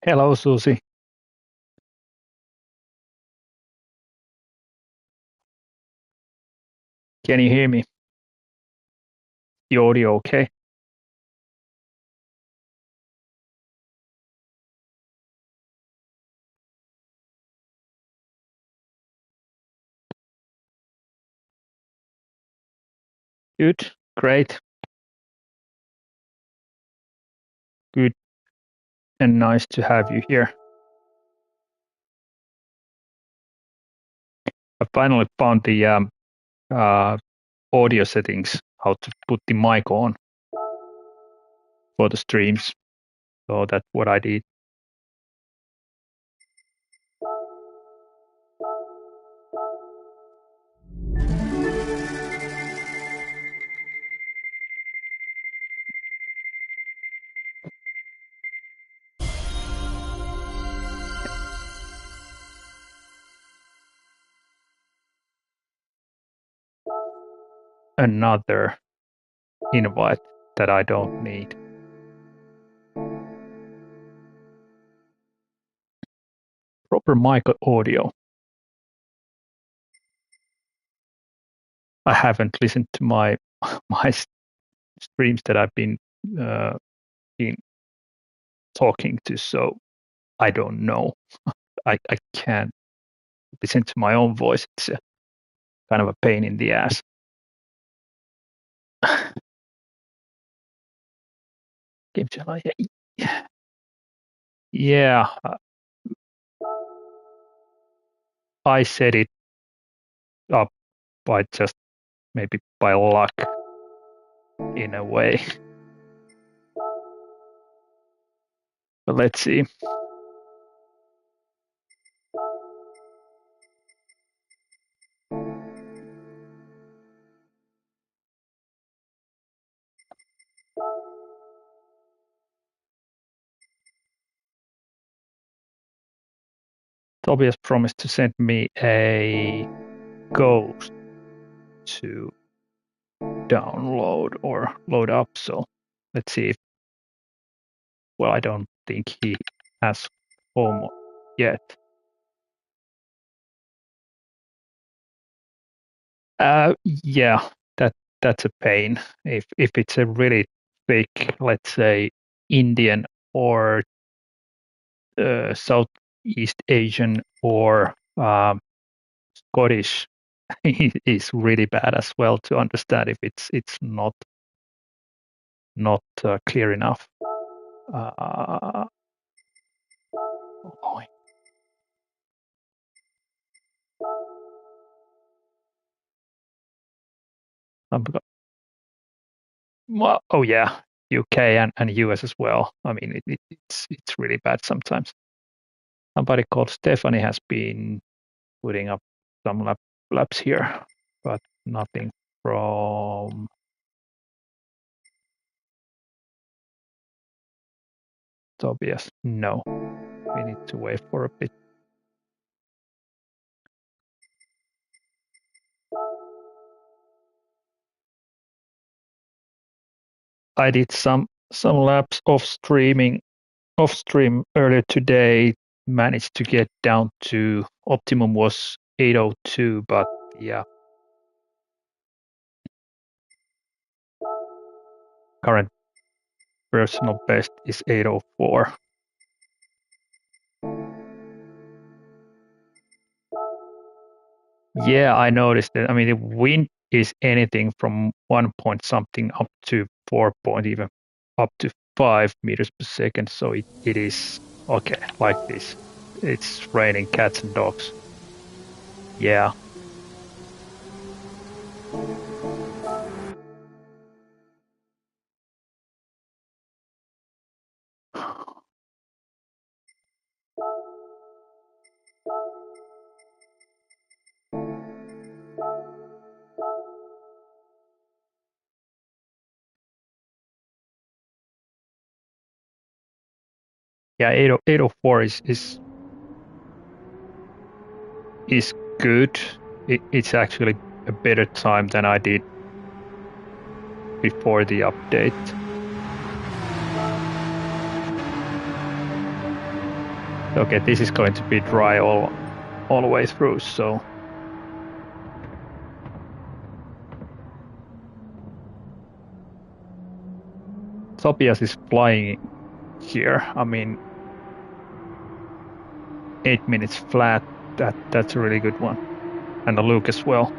Hello, Susie. Can you hear me? The audio okay? Good, great, good, and nice to have you here. I finally found the uh, audio settings, how to put the mic on for the streams. So that's what I did. Another invite that I don't need. Proper mic audio. I haven't listened to my my streams that I've uh, been talking to, so I don't know. I can't listen to my own voice. It's a kind of a pain in the ass. Game channel. Yeah, I set it up by just maybe by luck in a way. But let's see. Tobias promised to send me a ghost to download or load up. So let's see if, well, I don't think he has home yet. Yeah, that's a pain. If it's a really thick, let's say Indian or Southeast Asian or Scottish is really bad as well to understand if it's not clear enough. Uh, oh, well, oh yeah, UK and US as well. I mean, it's really bad sometimes. Somebody called Stephanie has been putting up some labs here, but nothing from Tobias. No, we need to wait for a bit. I did some laps of off stream earlier today. Managed to get down to optimum was 802, but yeah, current personal best is 804. Yeah, I noticed that. I mean, the wind is anything from 1 point something up to 4 point, even up to 5 meters per second. So it is okay like this. It's raining cats and dogs. Yeah. Yeah, 804 is good. It's actually a better time than I did before the update. Okay, this is going to be dry all the way through, so. Tobias is flying here. I mean, 8 minutes flat. That's a really good one. And Luke as well.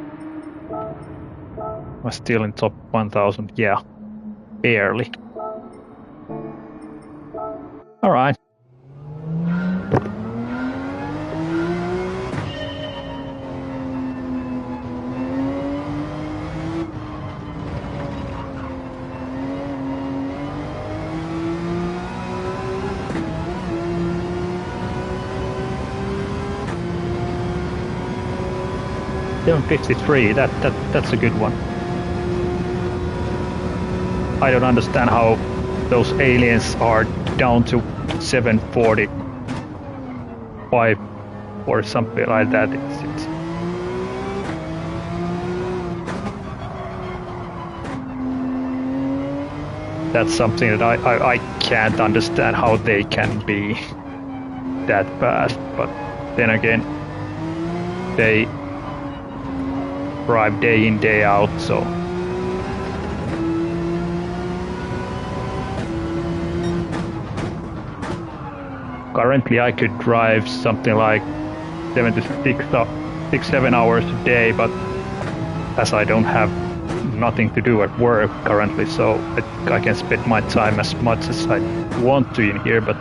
Was still in top 1000. Yeah, barely. All right. $753. That's a good one. I don't understand how those aliens are down to 745 or something like that. That's something that I can't understand how they can be that fast. But then again, they drive day in, day out, so. Currently, I could drive something like 7 hours a day, but as I don't have nothing to do at work currently, so I can spend my time as much as I want to in here, but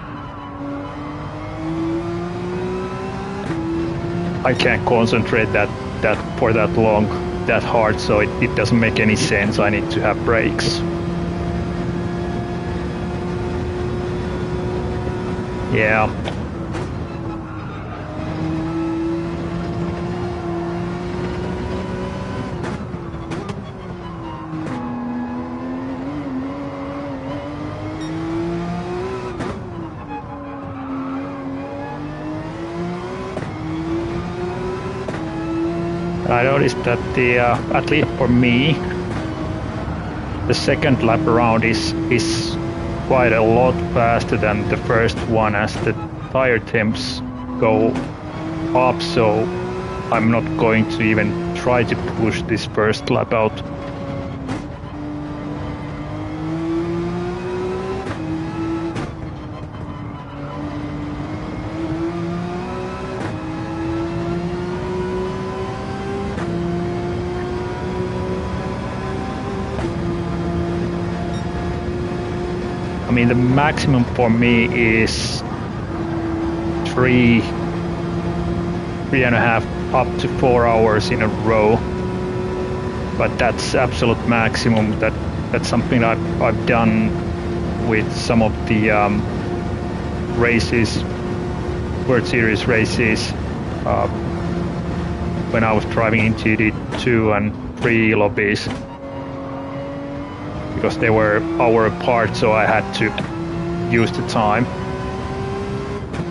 I can't concentrate that for that long, that hard, so it doesn't make any sense. I need to have breaks. Yeah. I noticed that at least for me, the second lap around is quite a lot faster than the first one as the tire temps go up, so I'm not going to even try to push this first lap out. I mean, the maximum for me is 3.5 up to 4 hours in a row, but that's absolute maximum. That's something I've done with some of the races, World Series races, when I was driving in GT2 and 3 lobbies, because they were an hour apart, so I had to use the time.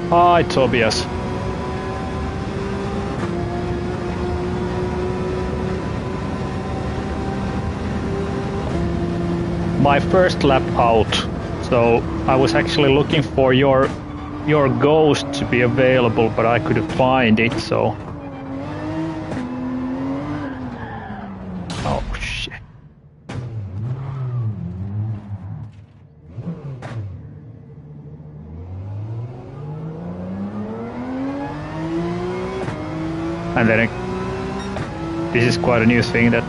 Hi, Tobias. My first lap out, so I was actually looking for your ghost to be available, but I couldn't find it, so. Oh shit. And then this is quite a new thing that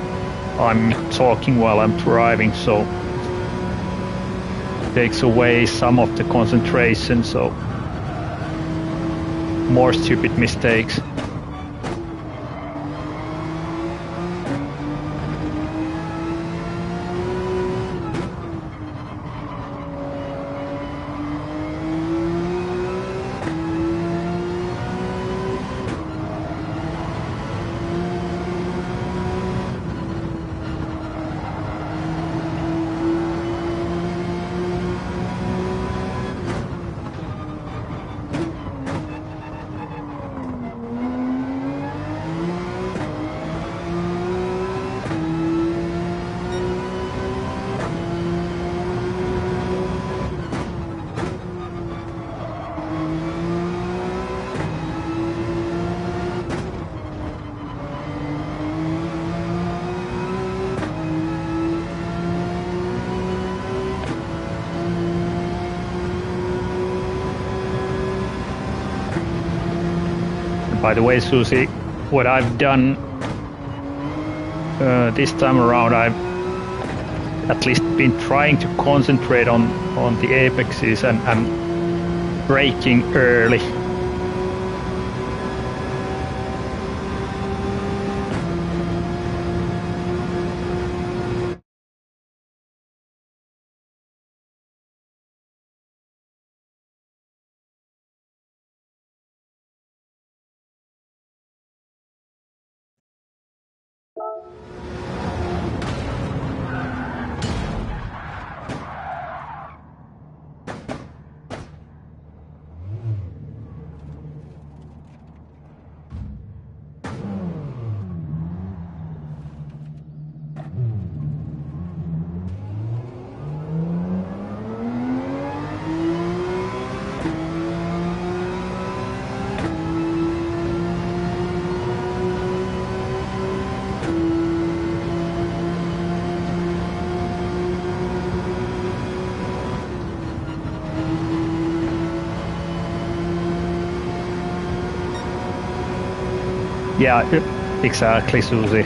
I'm talking while I'm driving, so it takes away some of the concentration, so more stupid mistakes. By the way, Susie, what I've done this time around, I've at least been trying to concentrate on the apexes and braking early. Yeah, exactly, Susie.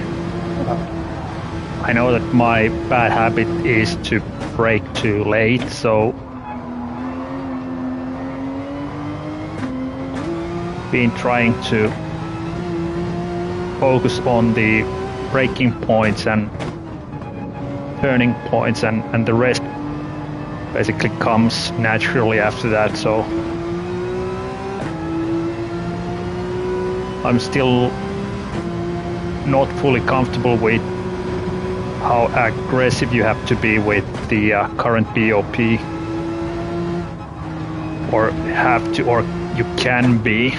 I know that my bad habit is to brake too late, so been trying to focus on the braking points and turning points, and the rest basically comes naturally after that. So I'm still not fully comfortable with how aggressive you have to be with the current BOP, or have to, or you can be.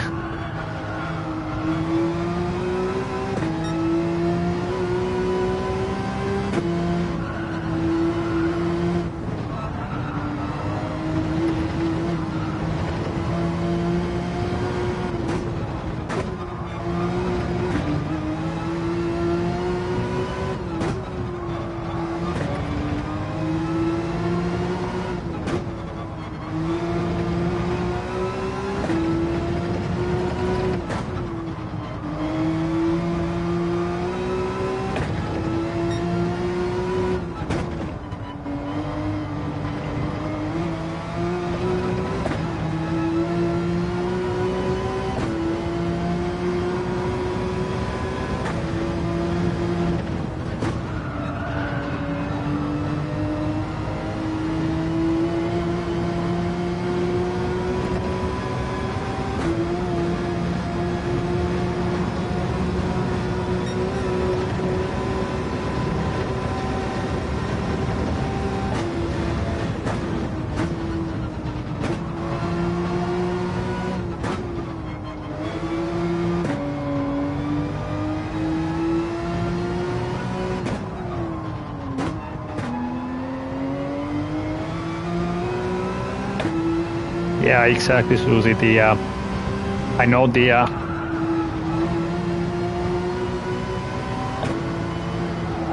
Yeah, exactly, Susie. I know the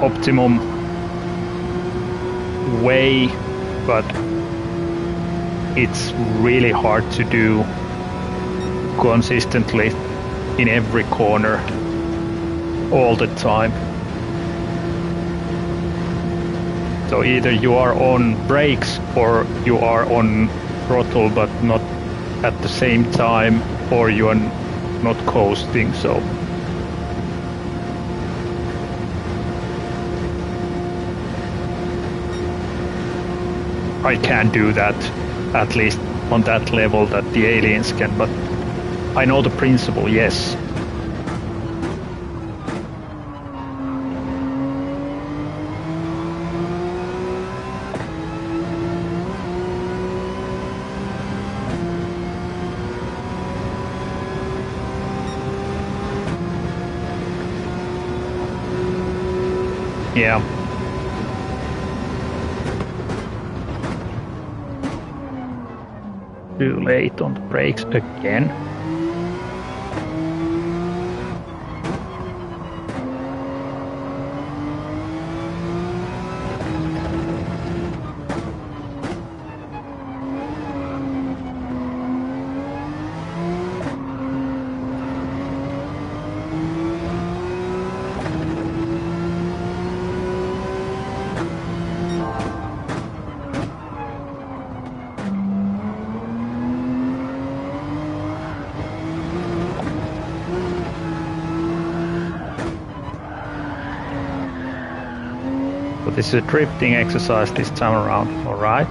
optimum way, but it's really hard to do consistently in every corner all the time. So either you are on brakes or you are on throttle, but not at the same time, or you are not coasting. So I can't do that, at least on that level that the aliens can, but I know the principle, yes. Yeah. Too late on the brakes again. This is a drifting exercise this time around, alright?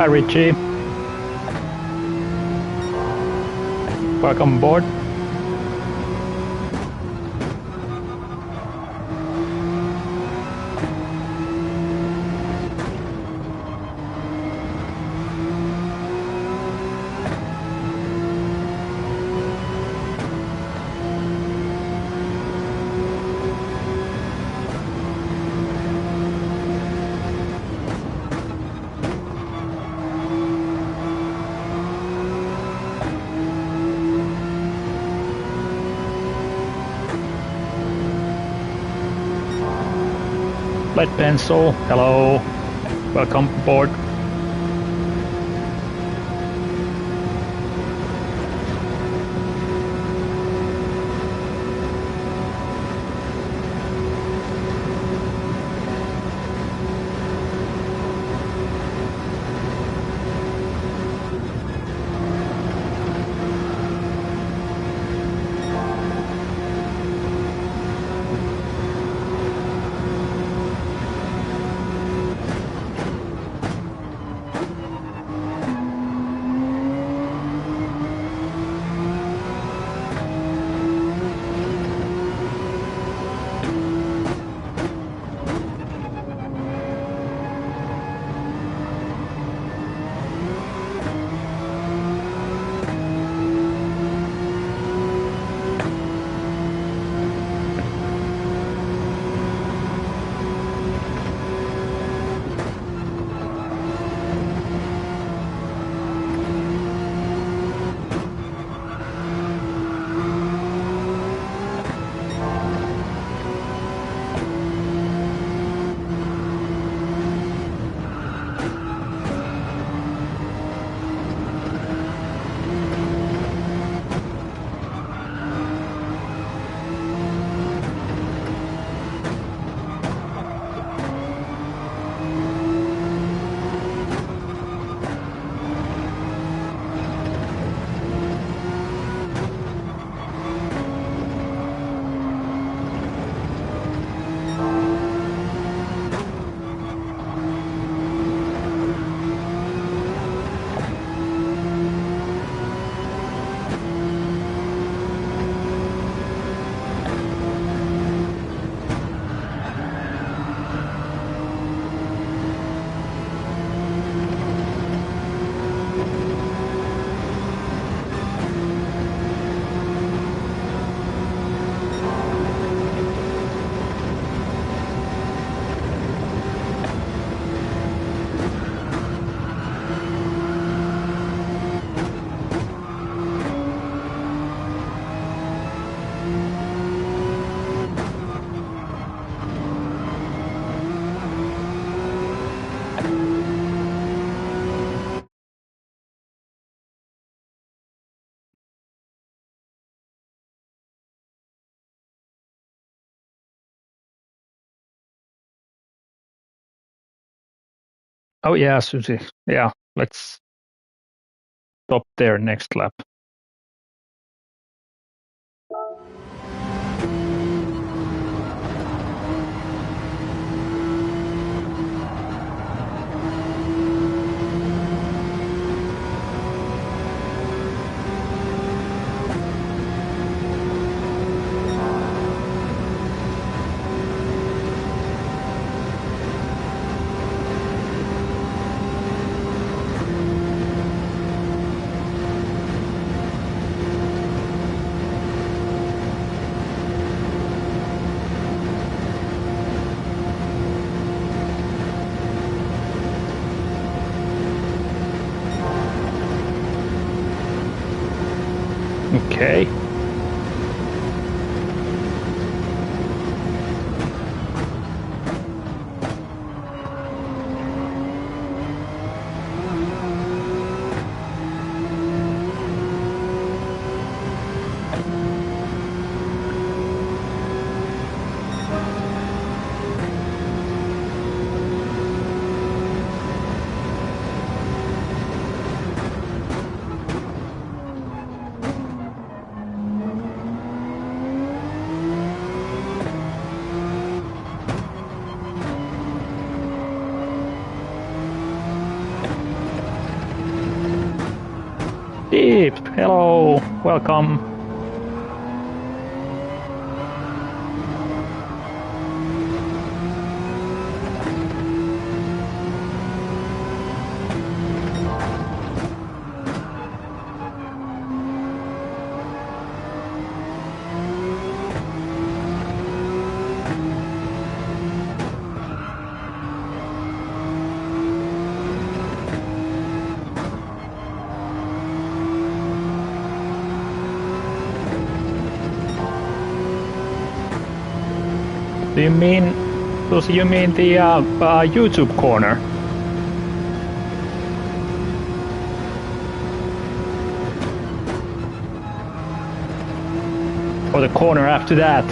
Hi Richie, welcome aboard. Lead Pencil, hello, welcome aboard. Oh yeah, Susie. Yeah, let's stop there next lap. Okay. Deep, hello, welcome. Do you mean, Lucy, you mean the YouTube corner? Or the corner after that?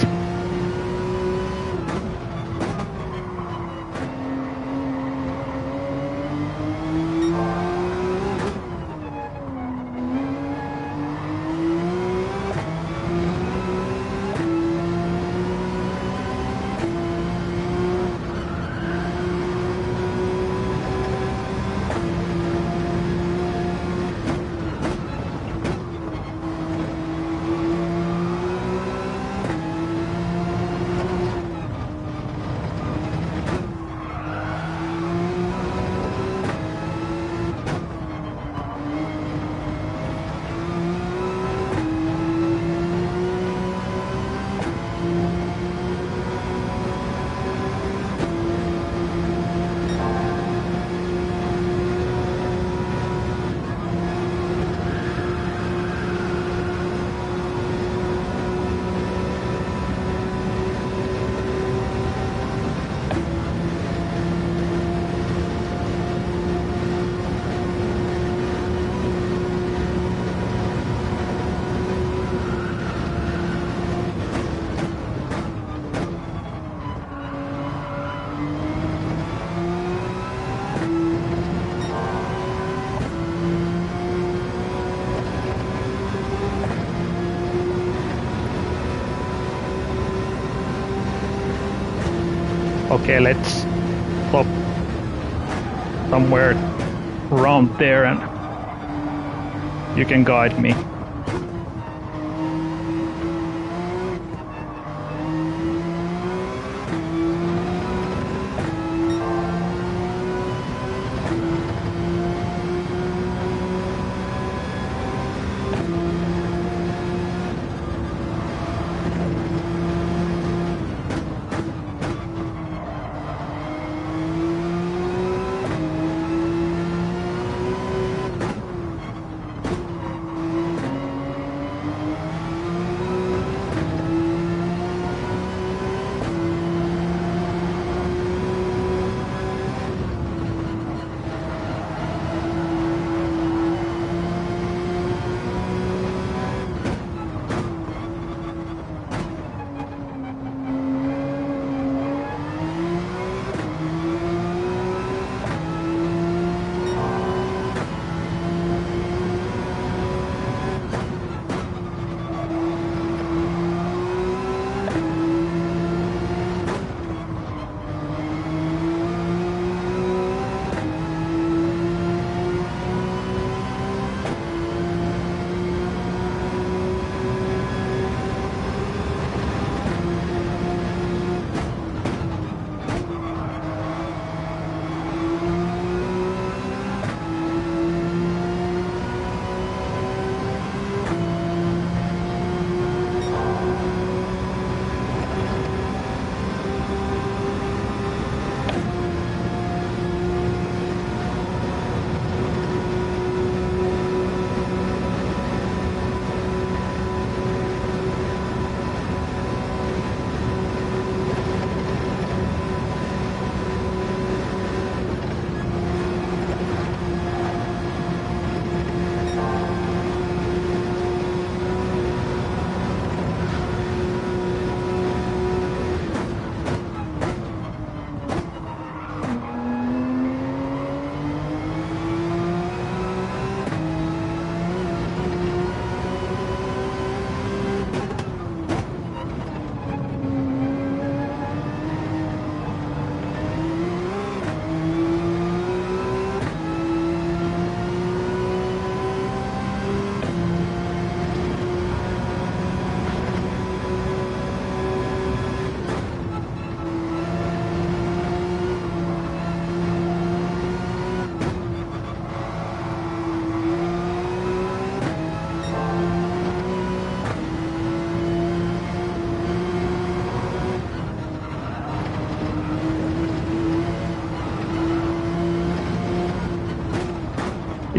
Okay, let's stop somewhere around there and you can guide me.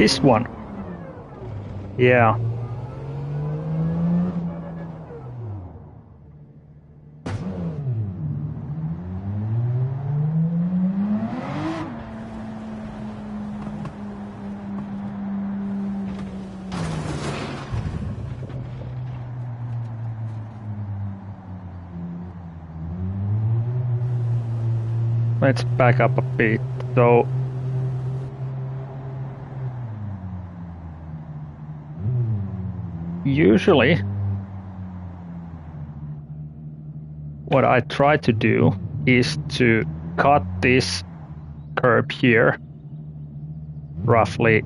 This one. Yeah. Let's back up a bit. So usually what I try to do is to cut this curb here roughly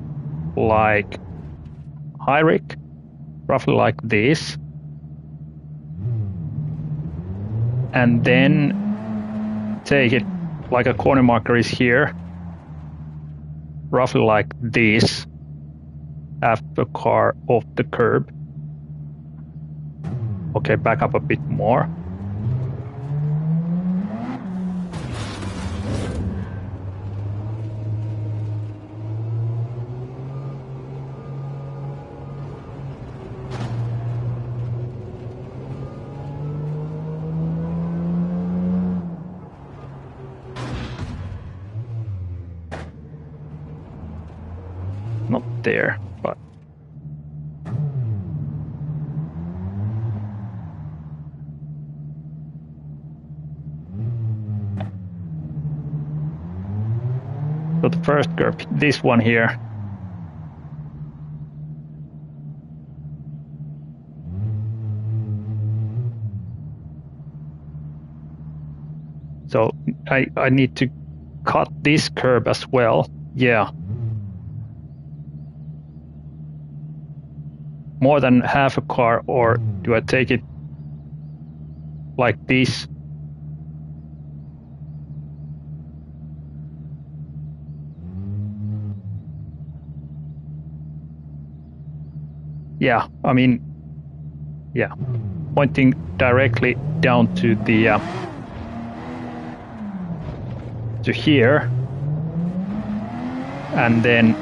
like Hyric, roughly like this, and then take it like a corner marker is here, roughly like this, half the car off the curb. Okay, back up a bit more. Not there, but so the first curve, this one here. So I need to cut this curb as well. Yeah. More than half a car, or do I take it like this? Yeah, I mean, yeah, pointing directly down to the to here, and then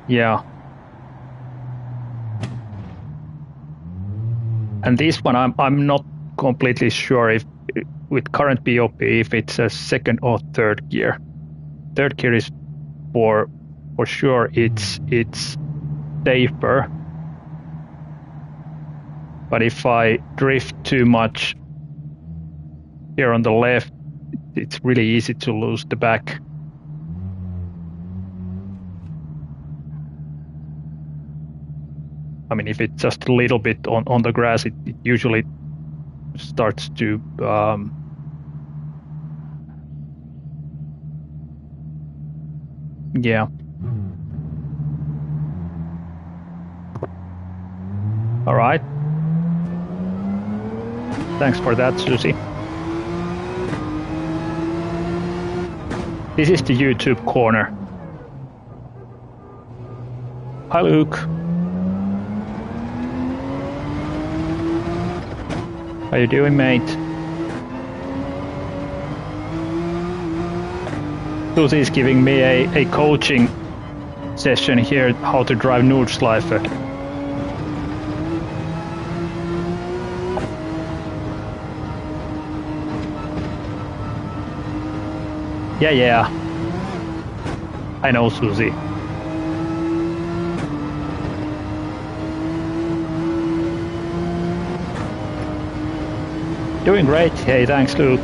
yeah, and this one I'm not completely sure if with current BOP if it's a second or third gear. Third gear is for sure it's safer, but if I drift too much here on the left, it's really easy to lose the back. I mean, if it's just a little bit on the grass, it usually starts to yeah. All right. Thanks for that, Susie. This is the YouTube corner. Hi, Luke. How you doing, mate? Susie is giving me a coaching session here, how to drive Nordschleife. Yeah. I know, Susie. Doing great. Hey, thanks, Luke.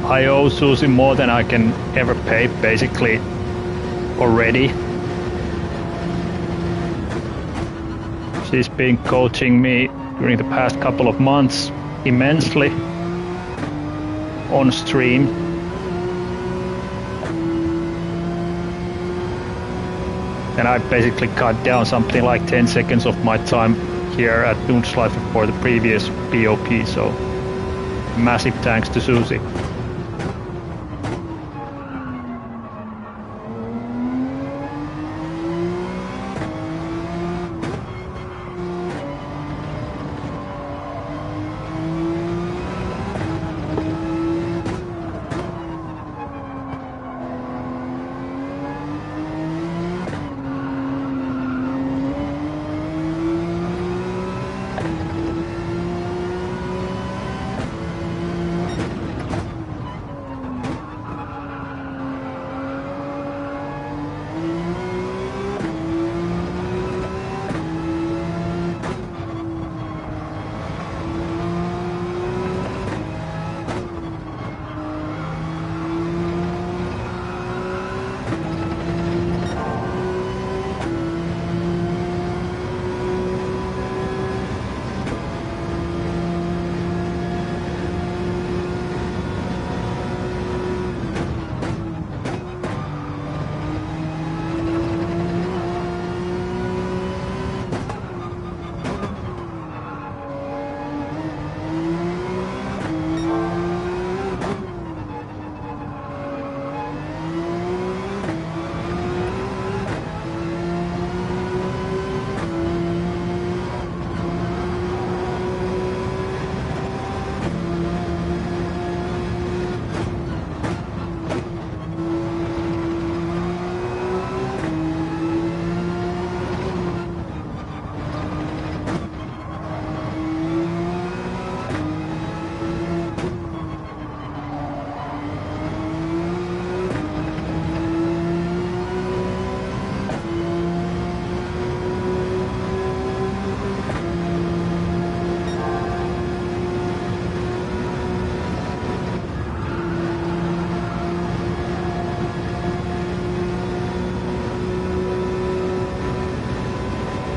I owe Susie more than I can ever pay, basically, already. She's been coaching me during the past couple of months immensely on stream. And I basically cut down something like 10 seconds of my time here at Nordschleife for the previous BOP, so massive thanks to Susie.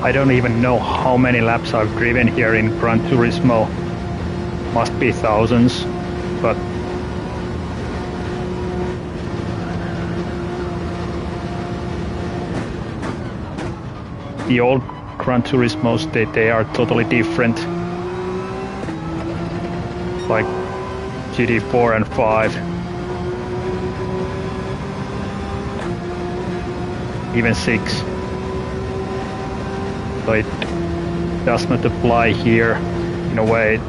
I don't even know how many laps I've driven here in Gran Turismo. Must be thousands, but the old Gran Turismos, they are totally different. Like GT4 and 5. Even 6. So it does not apply here in a way.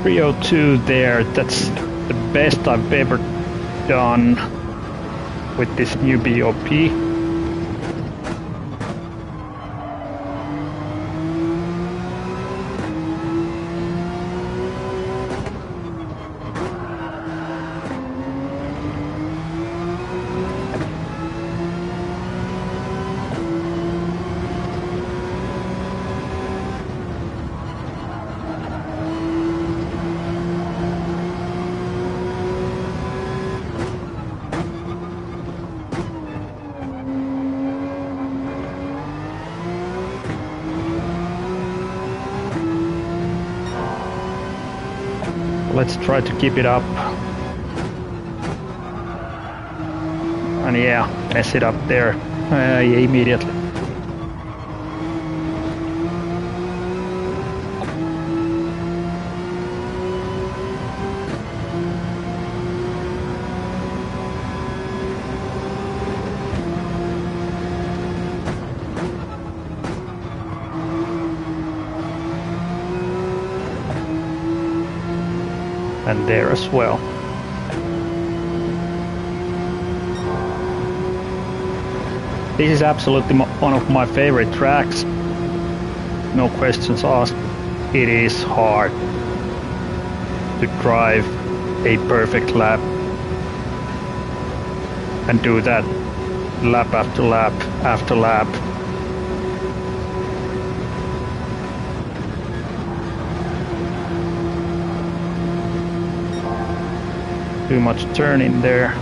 .302 there, that's the best I've ever done with this new BOP. Let's try to keep it up. And yeah, mess it up there immediately. And there as well. This is absolutely one of my favorite tracks. No questions asked. It is hard. to drive a perfect lap and do that lap after lap after lap. Too much turning there.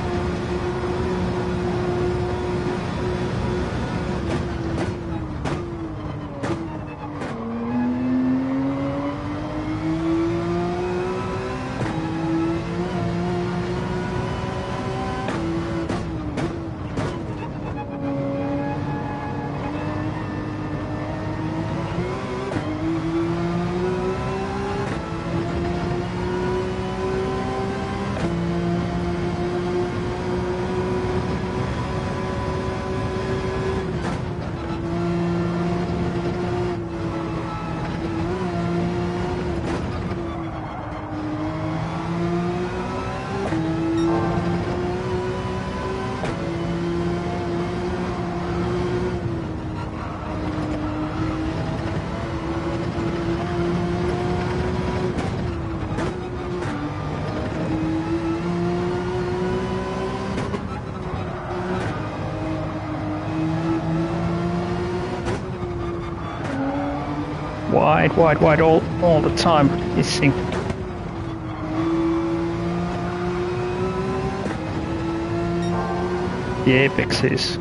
Wide all the time, missing. The apexes.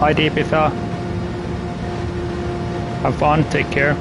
Hi Deepitha. Have fun, take care.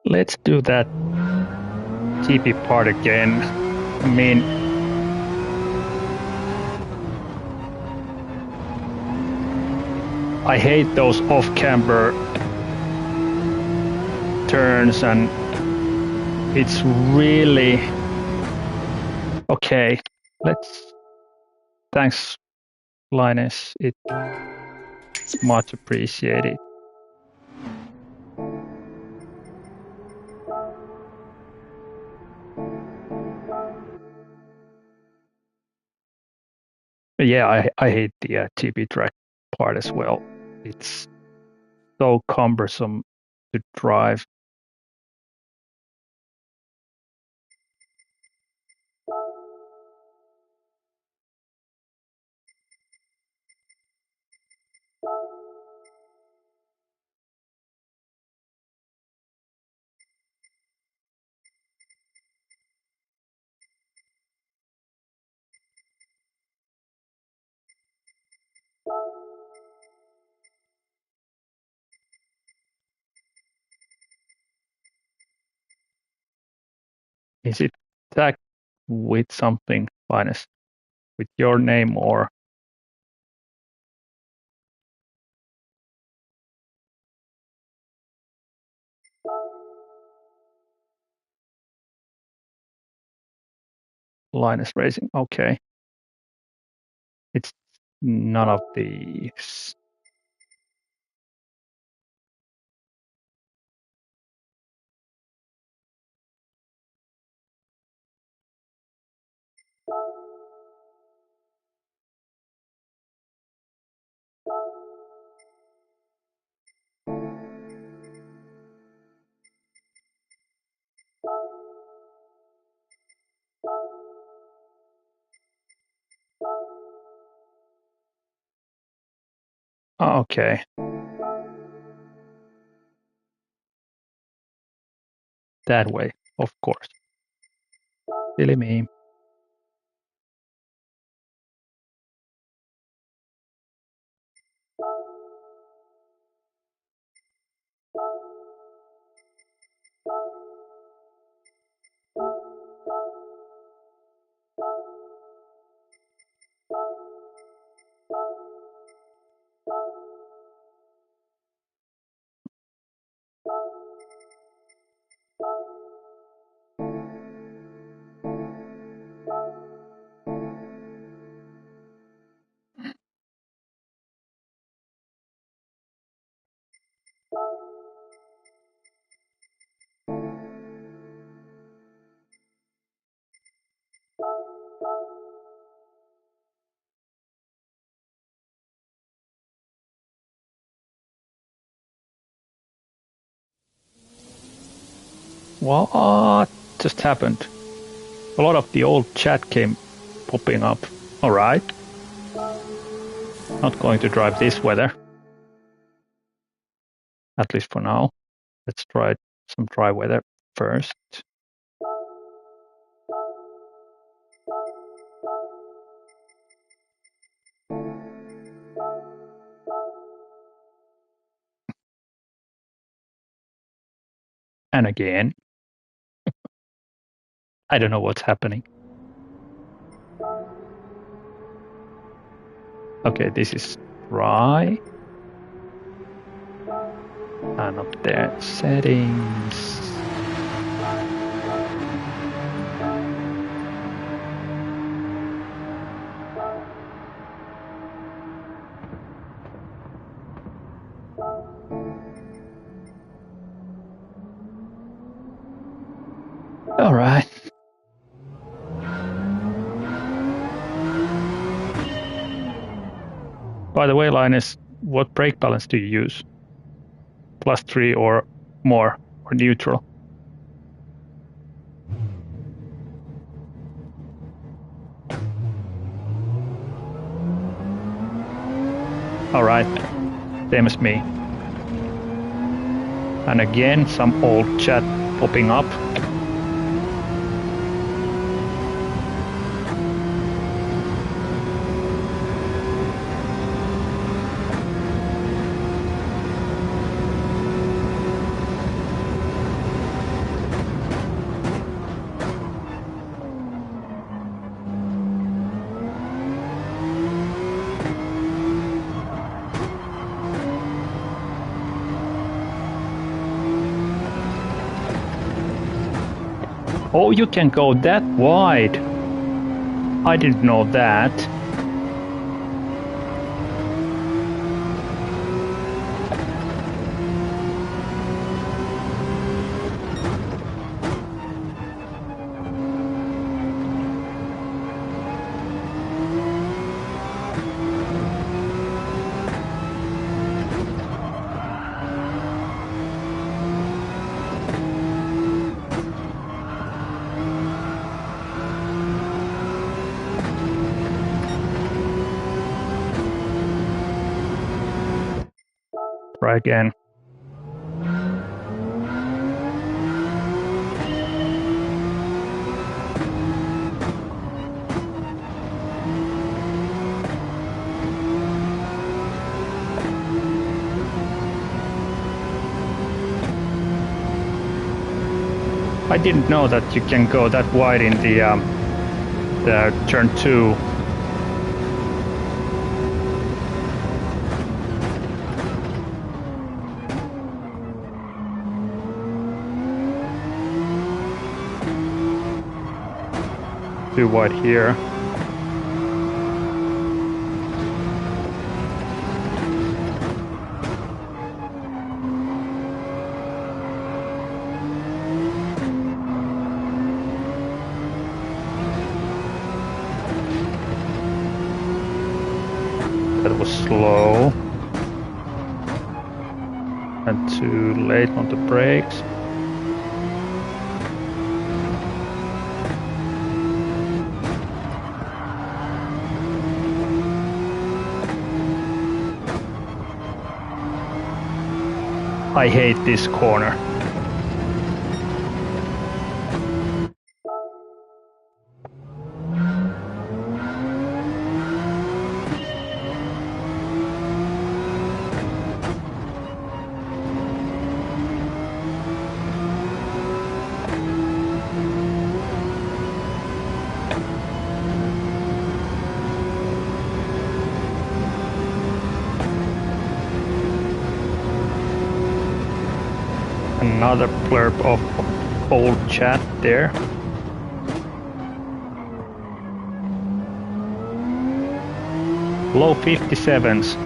Let's do that GP part again. I mean, I hate those off-camber turns, and it's really okay. Thanks Linus, it's much appreciated. Yeah, I hate the TB track part as well. It's so cumbersome to drive. Is it tagged with something, Linus? With your name or? Linus Racing, okay. It's none of these. Okay. That way, of course. Silly me. What just happened? A lot of the old chat came popping up. All right. Not going to drive this weather. At least for now. Let's try some dry weather first. And again. I don't know what's happening. Okay, this is dry. And up there, settings. All right. By the way, Linus, what brake balance do you use? +3 or more, or neutral? All right, same as me. And again, some old chat popping up. Oh, you can go that wide. I didn't know that. Try again. I didn't know that you can go that wide in the turn 2. Too wide here. That was slow. And too late on the brakes. I hate this corner. Another blurb of old chat there. Low 57s.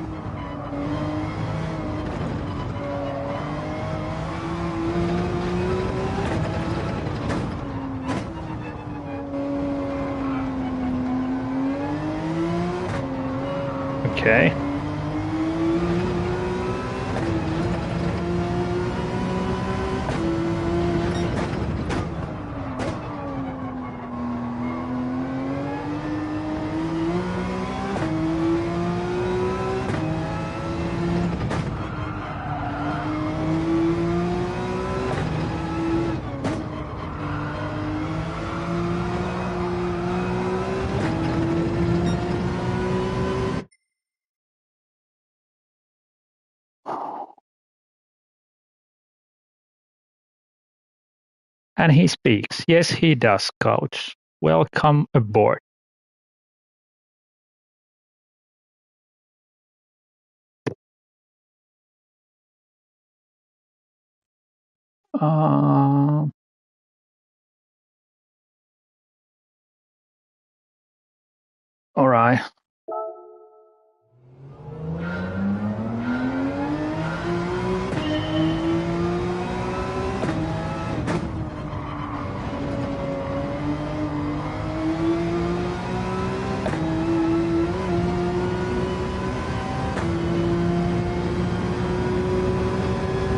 Okay. And he speaks. Yes, he does, Couch. Welcome aboard. All right.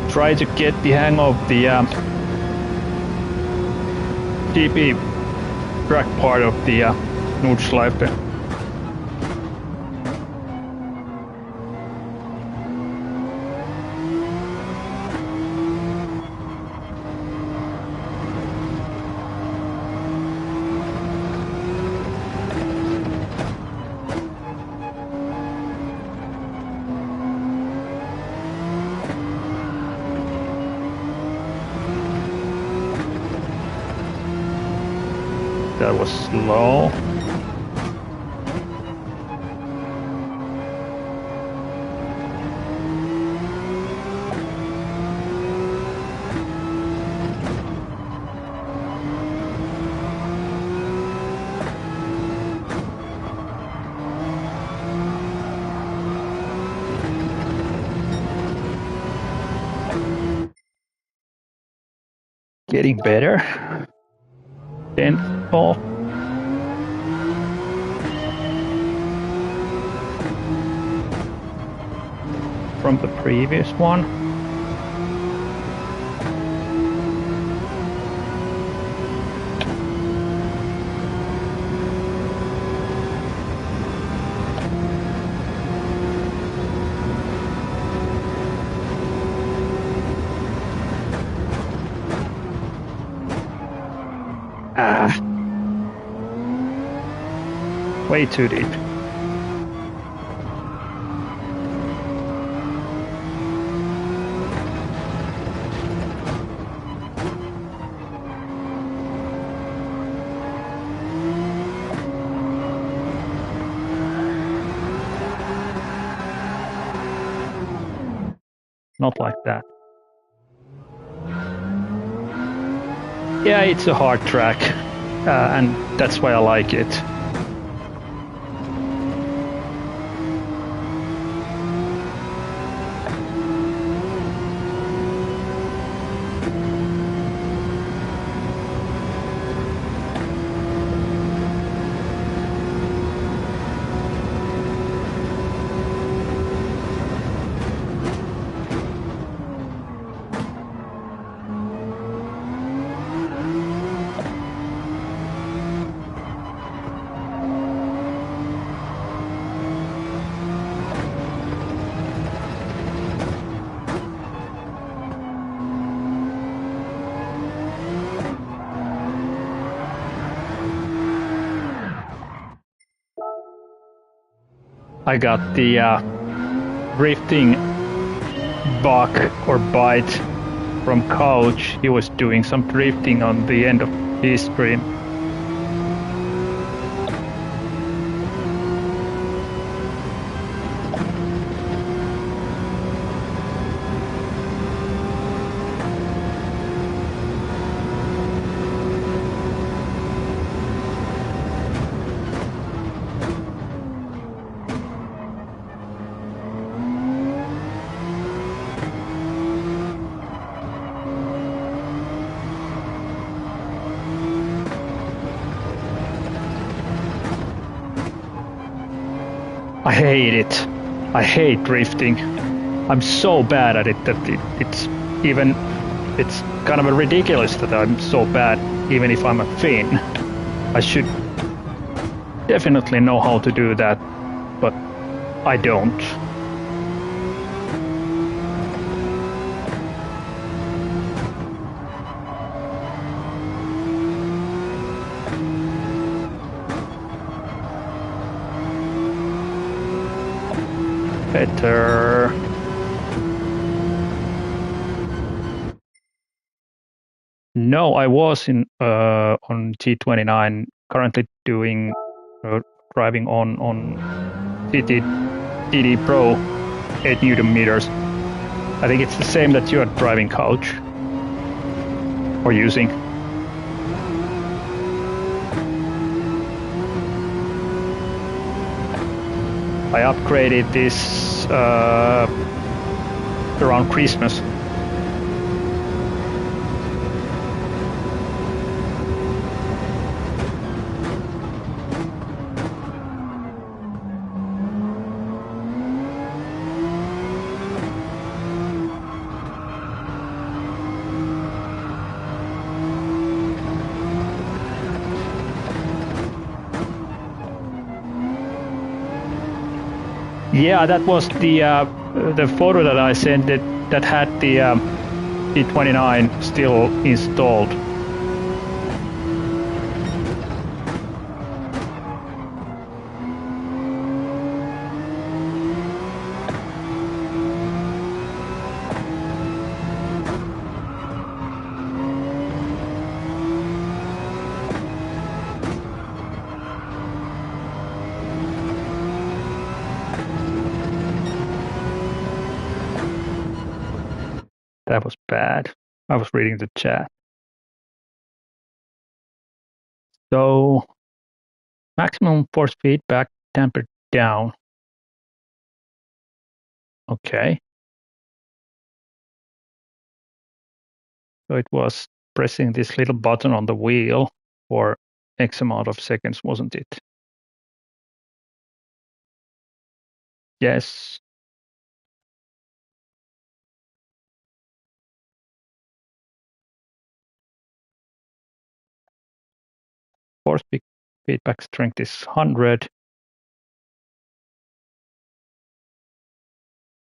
Try to get the hang of the GP track part of the Nordschleife. That was slow. Getting better. Then off. From the previous one. Way too deep. Not like that. Yeah, it's a hard track, and that's why I like it. I got the drifting bug or bite from Couch. He was doing some drifting on the end of his stream. I hate it. I hate drifting. I'm so bad at it that it's kind of ridiculous that I'm so bad, even if I'm a Finn. I should definitely know how to do that, but I don't. Better. No, I was in on G29, currently doing driving on GT Pro 8 Newton meters. I think it's the same that you are driving, Couch, or using. I upgraded this around Christmas. Yeah, that was the photo that I sent that had the T29 still installed. That was bad. I was reading the chat. So maximum force feedback tempered down. Okay. So it was pressing this little button on the wheel for X amount of seconds, wasn't it? Yes. Force feedback strength is 100.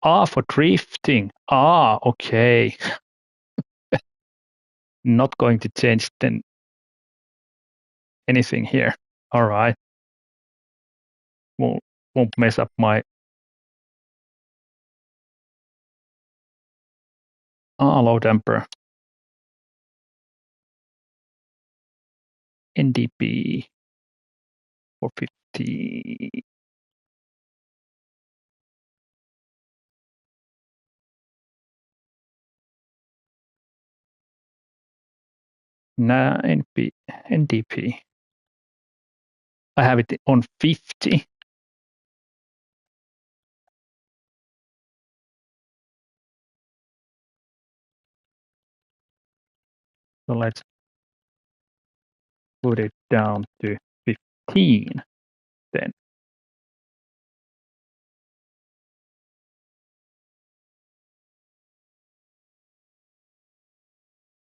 Ah, for drifting. Ah, okay. Not going to change then anything here. All right. won't mess up my low damper. NDP 450. Nah, NDP. I have it on 50. So let's put it down to 15 then.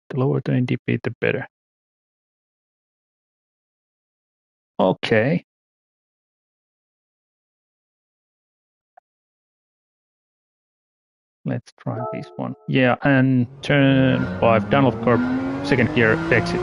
The lower the NDP, the better. Okay. Let's try this one. Yeah, and turn 5, download curb, second gear, exit.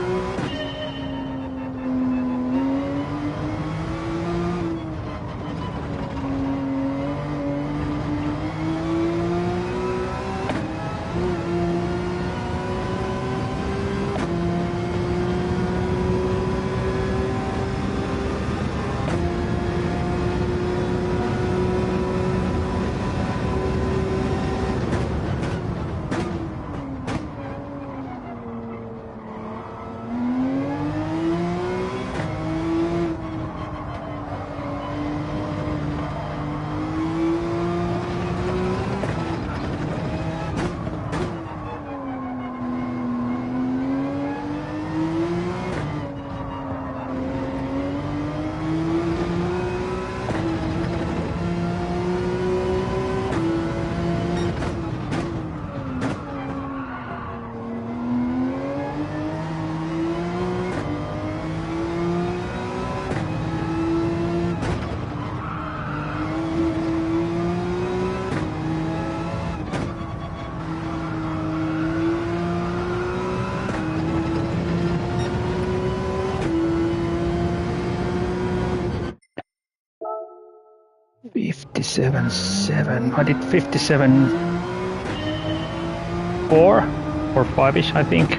$57.7. I did $57.4 or 5-ish, I think.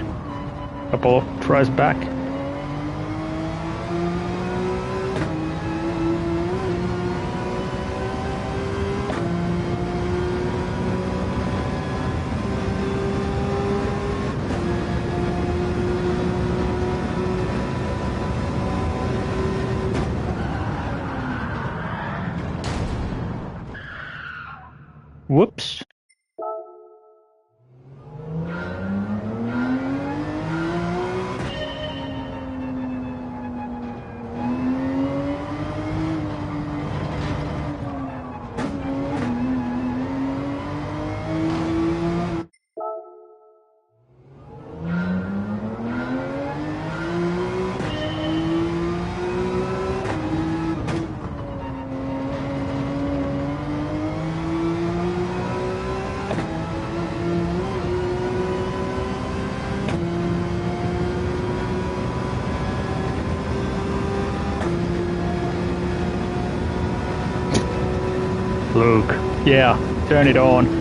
Couple of tries back. Whoops. Luke, yeah, turn it on.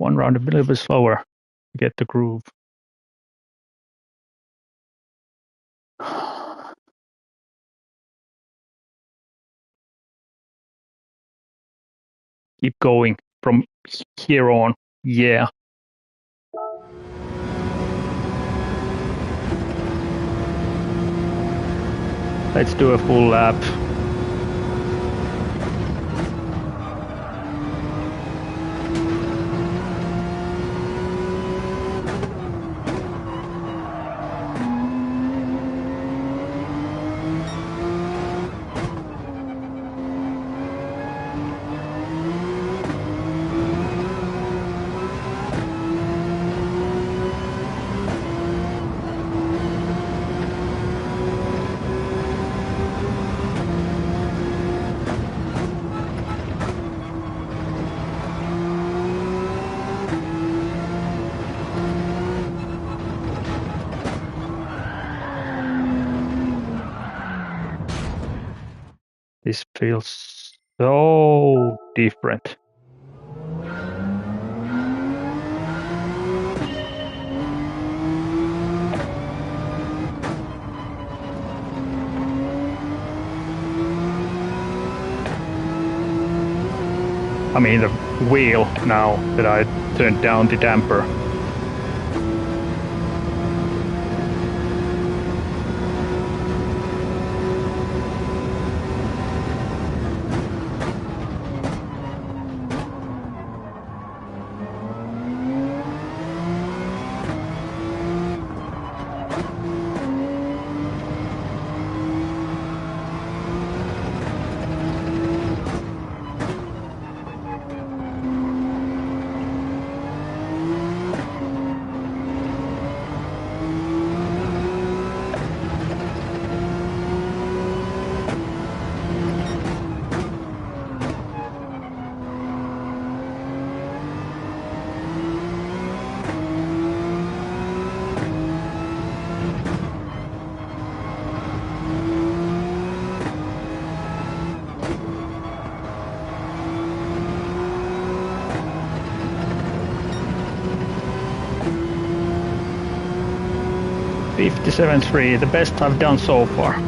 One round a little bit slower to get the groove. keep going from here on. Yeah. Let's do a full lap. This feels so different. I mean, the wheel now that I turned down the damper. .57.3, the best I've done so far.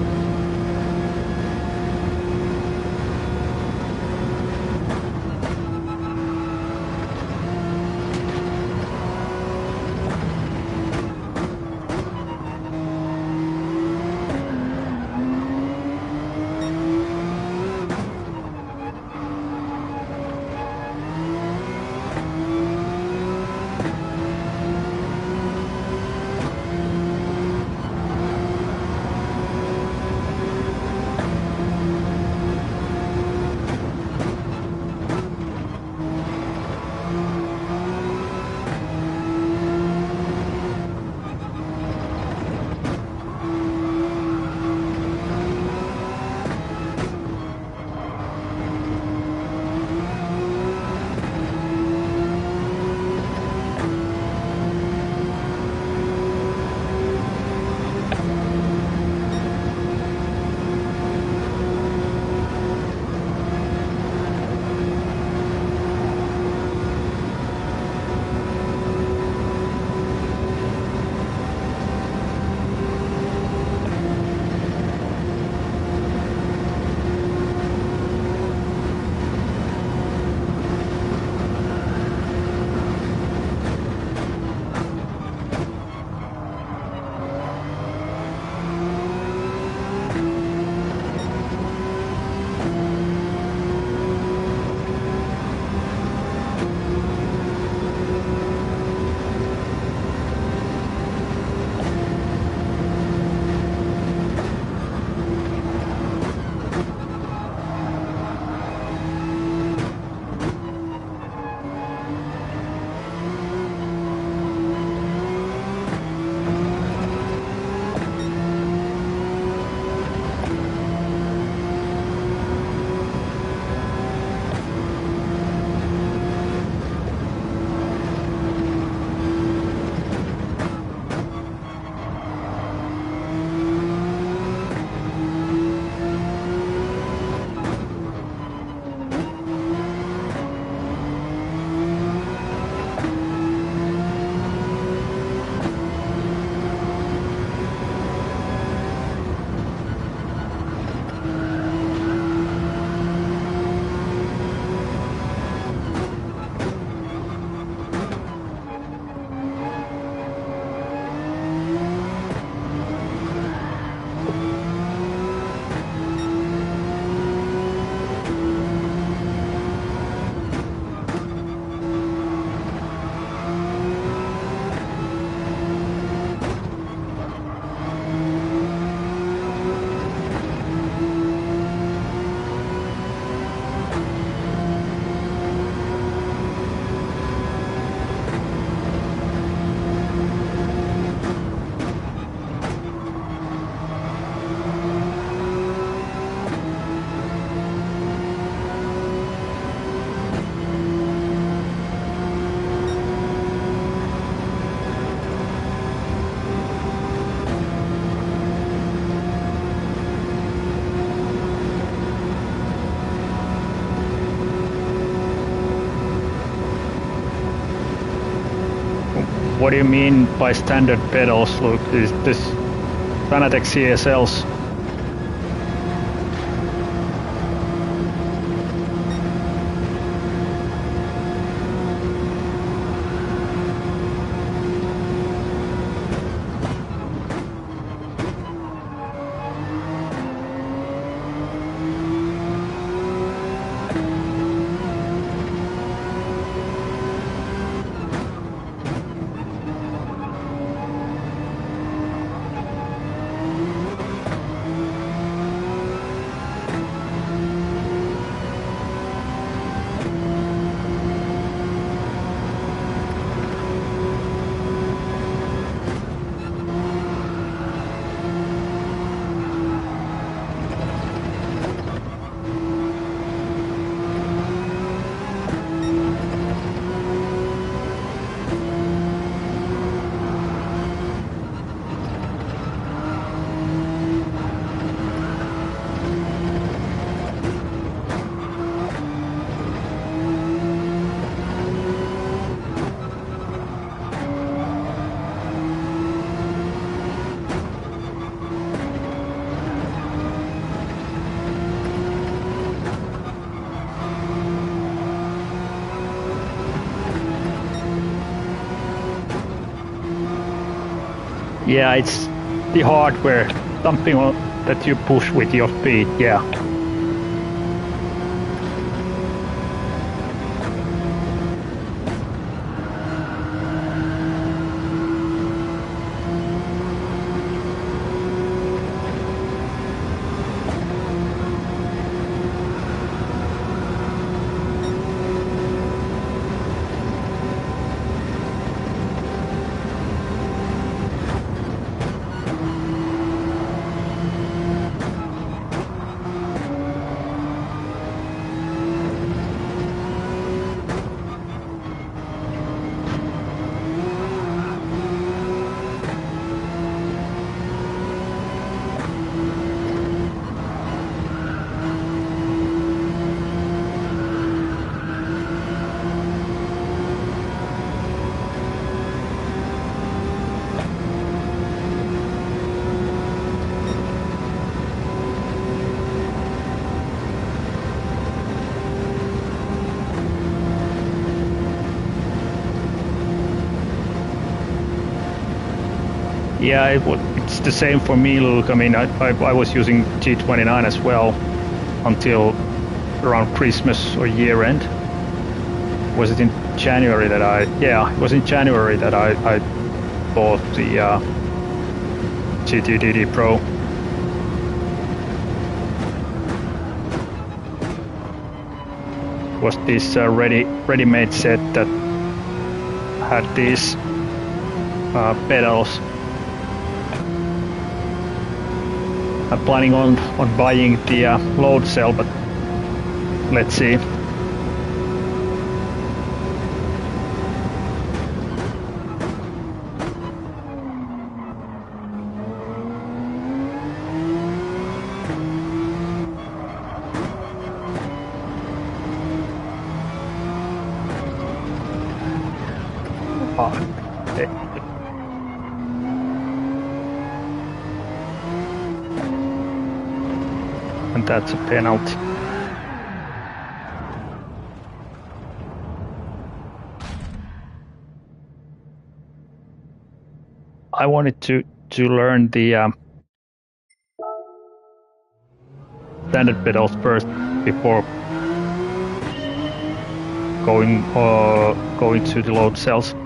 What do you mean by standard pedals, Luke? Is this Fanatec CSLs? Yeah, it's the hardware, something that you push with your feet, yeah. Yeah, it's the same for me, Luke. I mean, I was using G29 as well until around Christmas or year end. Was it in January that it was in January that I bought the GTWS Pro. It was this ready-made set that had these pedals. I'm planning on buying the load cell, but let's see. And that's a penalty. I wanted to learn the standard pedals first before going to the load cells.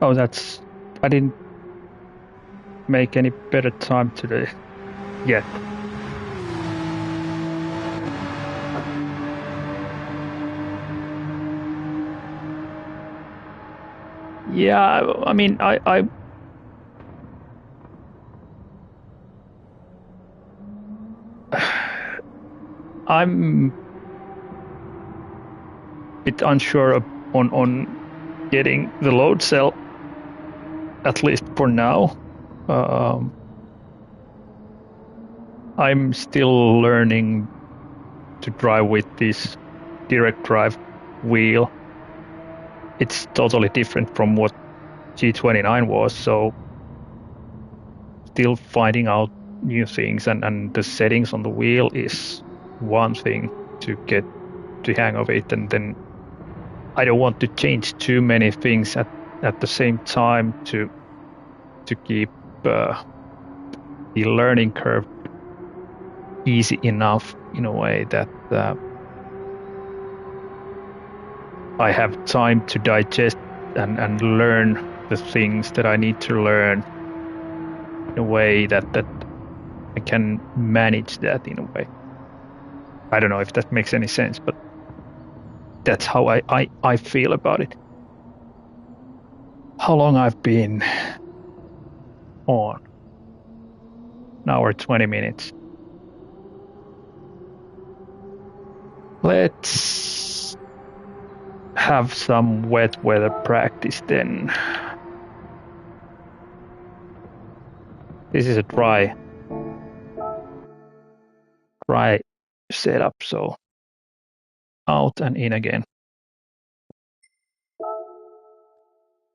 Oh, I didn't make any better time today yet. Yeah, I mean, I'm a bit unsure on getting the load cell, at least for now. Um, I'm still learning to drive with this direct drive wheel. It's totally different from what G29 was, so still finding out new things, and the settings on the wheel is one thing to get the hang of it, and then I don't want to change too many things at the same time to keep the learning curve easy enough in a way that I have time to digest and learn the things that I need to learn in a way that I can manage that in a way. I don't know if that makes any sense, but that's how I feel about it. How long I've been on? An hour, 20 minutes. Let's have some wet weather practice then. This is a dry setup, so out and in again.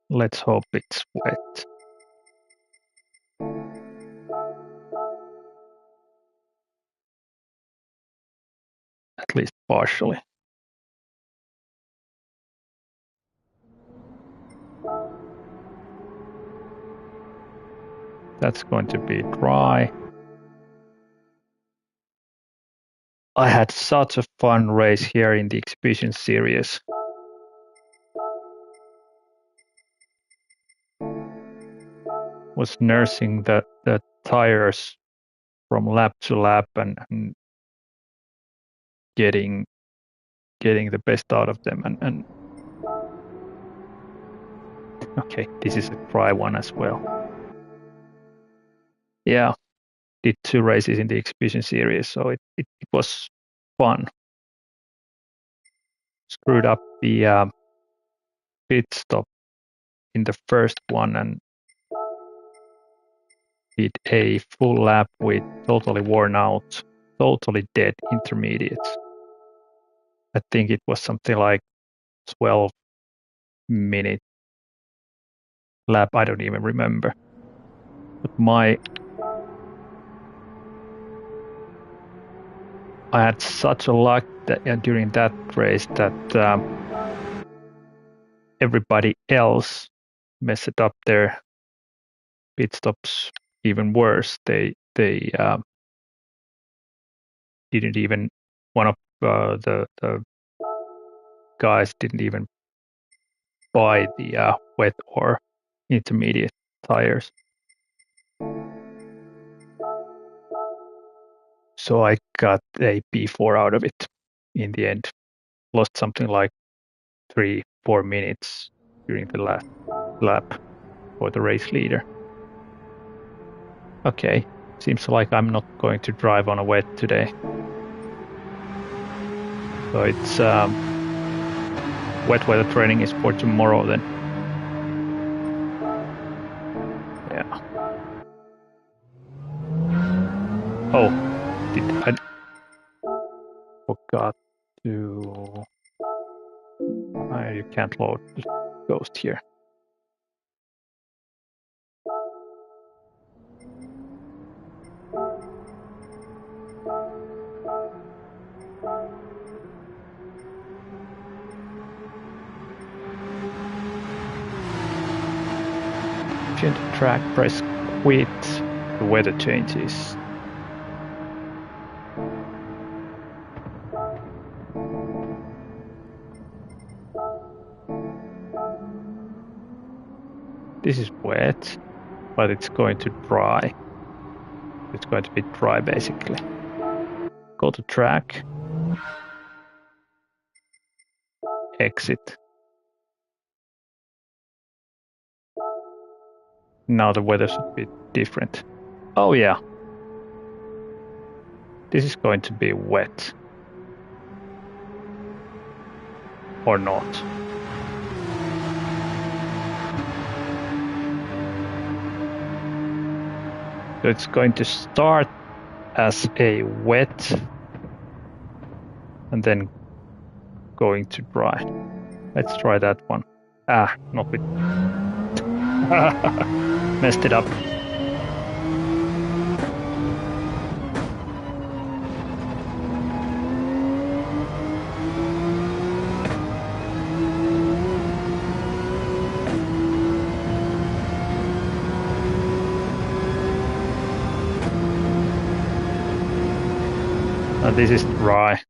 Let's hope it's wet. At least partially. That's going to be dry. I had such a fun race here in the exhibition series. Was nursing the tires from lap to lap and getting the best out of them, and okay, this is a dry one as well. Yeah, did 2 races in the exhibition series, so it was fun. Screwed up the pit stop in the first one and did a full lap with totally worn out, totally dead intermediates. I think it was something like 12-minute lap. I don't even remember. But I had such a luck that during that race that everybody else messed up their pit stops even worse. They didn't even one of the guys didn't even buy the wet or intermediate tires. So I got a P4 out of it in the end. Lost something like 3-4 minutes during the last lap for the race leader. Okay, seems like I'm not going to drive on a wet today. So it's wet weather training is for tomorrow then. Yeah. Oh, I forgot to. You can't load the Ghost here. Change the track, press quit. The weather changes. This is wet, but it's going to dry. It's going to be dry basically. Go to track. Exit. Now the weather should be different. Oh yeah. This is going to be wet. Or not. So it's going to start as a wet and then going to dry. Let's try that one. Not with. Messed it up. This is dry.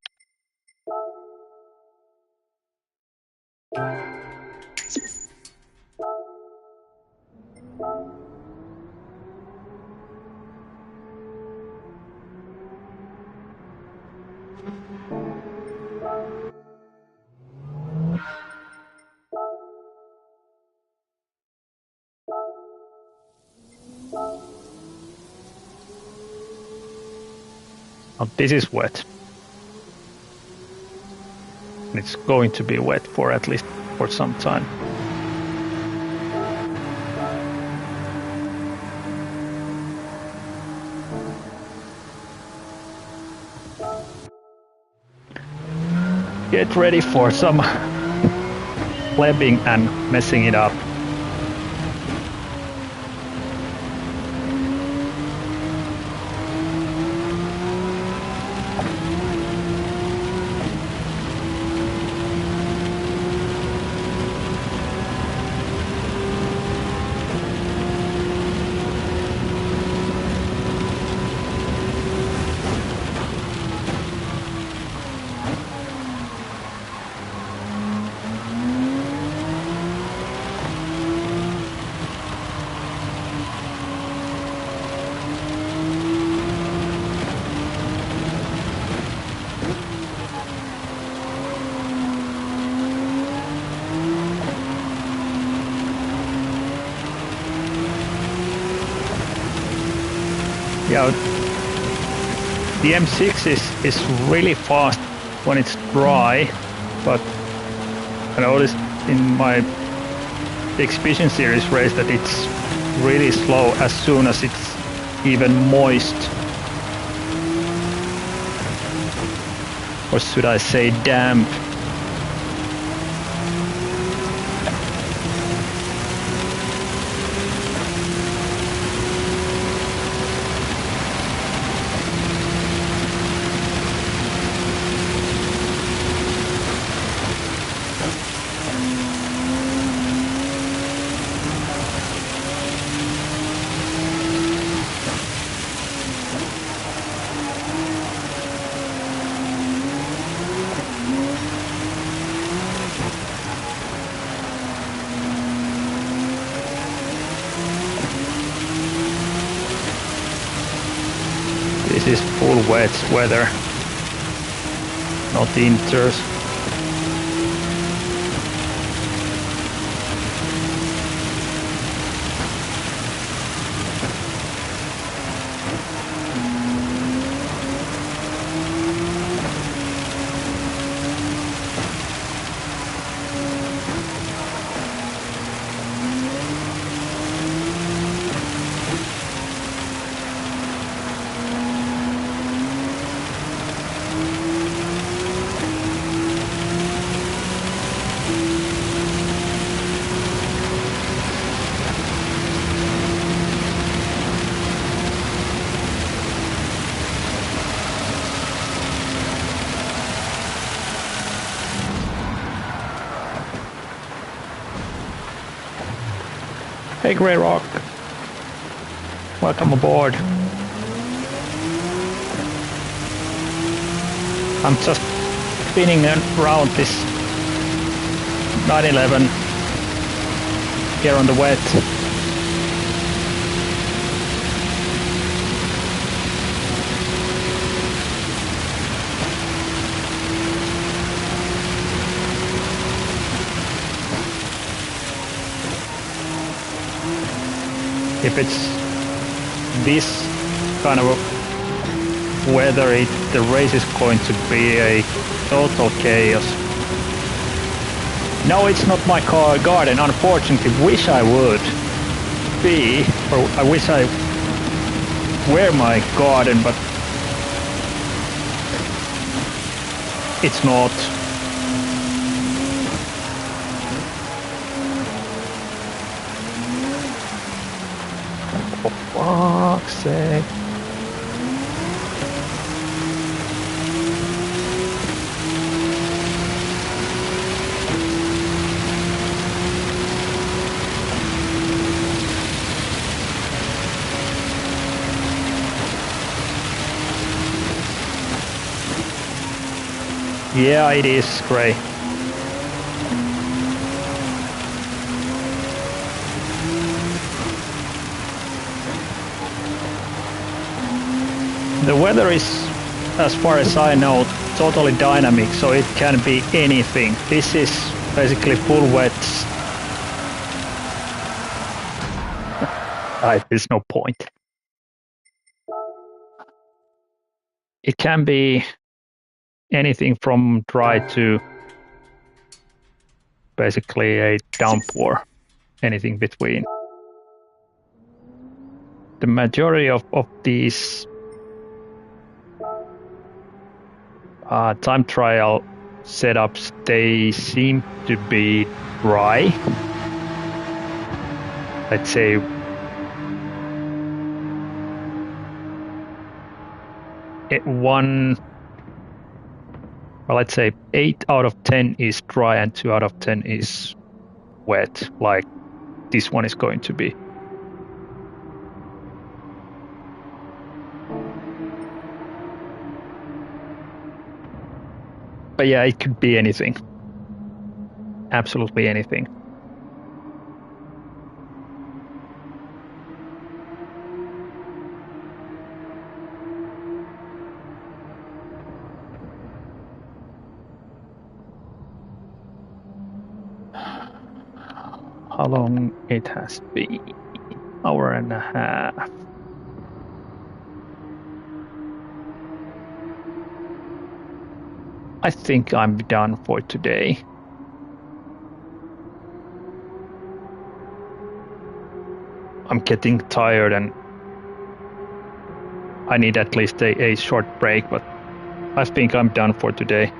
Now this is wet. It's going to be wet for at least for some time. Get ready for some flapping and messing it up. Yeah, the M6 is really fast when it's dry, but I noticed in my Expedition Series race that it's really slow as soon as it's even moist. Or should I say damp? This is full wet weather, not inters. Hey Grey Rock, welcome aboard. I'm just spinning around this 911 here on the wet. if it's this kind of weather, the race is going to be a total chaos. No, it's not my garden, unfortunately. Wish I would be, or I wish I were my garden, but it's not. For fuck's sake. Yeah, it is grey. The weather is, as far as I know, totally dynamic, so it can be anything. This is basically full wet. There's no point. It can be anything from dry to basically a downpour, anything between. The majority of these time trial setups, they seem to be dry. Let's say let's say 8 out of 10 is dry and 2 out of 10 is wet, like this one is going to be. But yeah, it could be anything. Absolutely anything. How long it has been? Hour and a half. I think I'm done for today. I'm getting tired and I need at least a short break, but I think I'm done for today.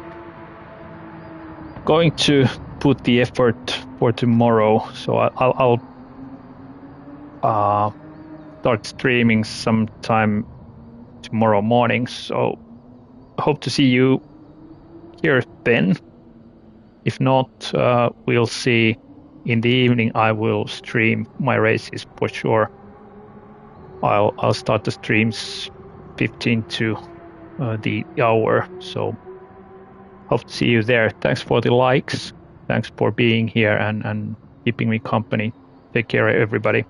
Going to put the effort for tomorrow, so I'll start streaming sometime tomorrow morning, so hope to see you here then. If not, we'll see in the evening. I will stream my races for sure. I'll start the streams 15 to the hour, so hope to see you there. Thanks for the likes, thanks for being here and keeping me company. Take care, everybody.